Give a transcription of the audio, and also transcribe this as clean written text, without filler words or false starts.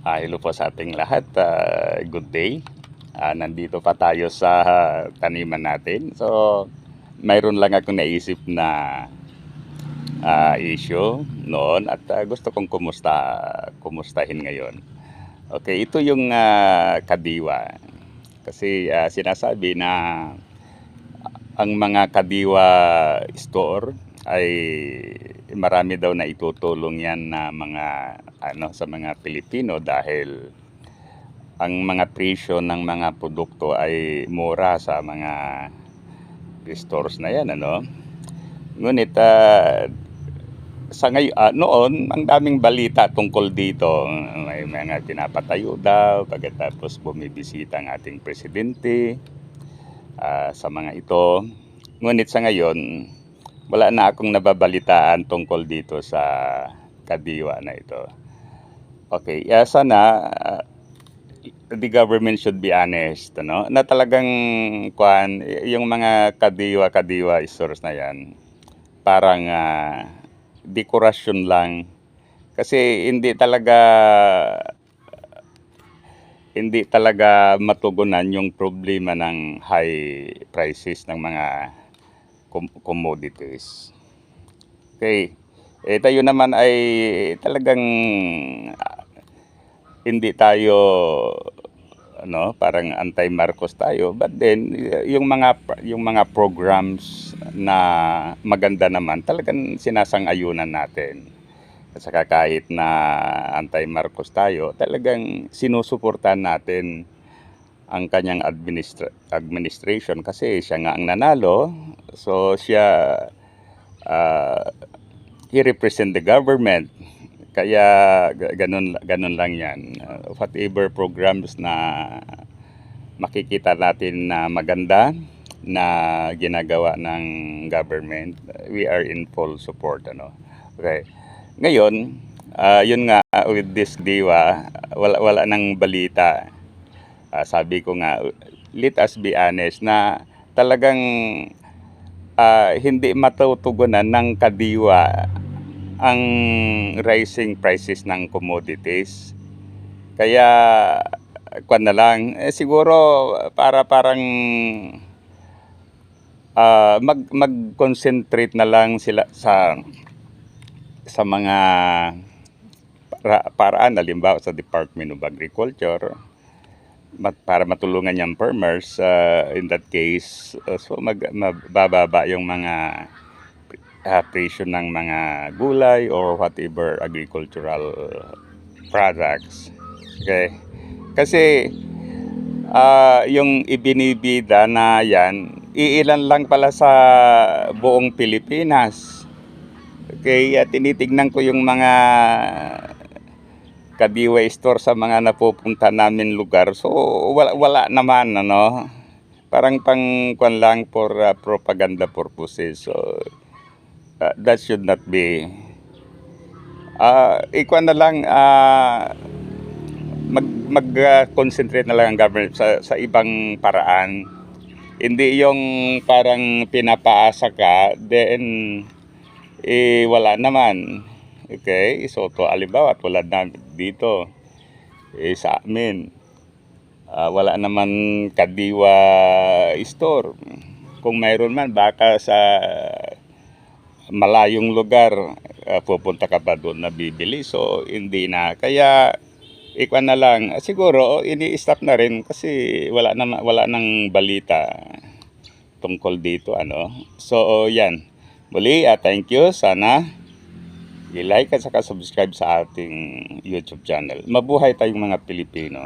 Hello po sa ating lahat. Good day. Nandito pa tayo sa taniman natin. So, mayroon lang akong naisip na issue noon at gusto kong kumustahin ngayon. Okay, ito yung kadiwa. Kasi sinasabi na ang mga kadiwa store ay marami daw na itutulong yan na mga sa mga Pilipino dahil ang mga presyo ng mga produkto ay mura sa mga stores na yan, Ngunit sa ngayon, noon ang daming balita tungkol dito. May mga pinapatayo daw pagkatapos bumibisita ang ating presidente sa mga ito. Ngunit sa ngayon, wala na akong nababalitaan tungkol dito sa kadiwa na ito. Okay, sana the government should be honest, na talagang yung mga kadiwa stores na yan, parang dekorasyon lang. Kasi hindi talaga matugunan yung problema ng high prices ng mga commodities. Okay. Tayo naman ay talagang hindi tayo parang anti-Marcos tayo, but then yung mga programs na maganda naman talagang sinasang-ayunan natin. At saka kahit na anti-Marcos tayo, talagang sinusuportahan natin ang kanyang administration kasi siya nga ang nanalo. So siya he represent the government. Kaya ganun lang yan. Whatever programs na makikita natin na maganda na ginagawa ng government, we are in full support. Okay. Ngayon, yun nga, with this diwa, wala nang balita. Sabi ko nga, let us be honest na talagang hindi matutugunan ng kadiwa ang rising prices ng commodities. Kaya na lang siguro parang mag-concentrate na lang sila sa mga paraan, halimbawa sa Department of Agriculture para matulungan yung farmers. In that case, so mabababa yung mga presyo ng mga gulay or whatever agricultural products. Okay? Kasi yung ibinibida na yan, iilan lang pala sa buong Pilipinas. Okay, tinitignan ko yung mga kadiwa store sa mga napupunta namin lugar. So wala naman, parang pang lang for propaganda purposes. So that should not be. Na lang, mag-concentrate na lang ang government sa ibang paraan. Hindi yung parang pinapaasa ka, then wala naman. Okay, so to halimbawa tulad na dito sa amin, wala naman kadiwa store. Kung mayroon man, baka sa malayong lugar, pupunta ka pa doon na bibili. So hindi na, kaya na lang siguro ini-stop na rin kasi wala nang balita tungkol dito, So yan, muli thank you. Sana i-like at saka subscribe sa ating YouTube channel. Mabuhay tayong mga Pilipino.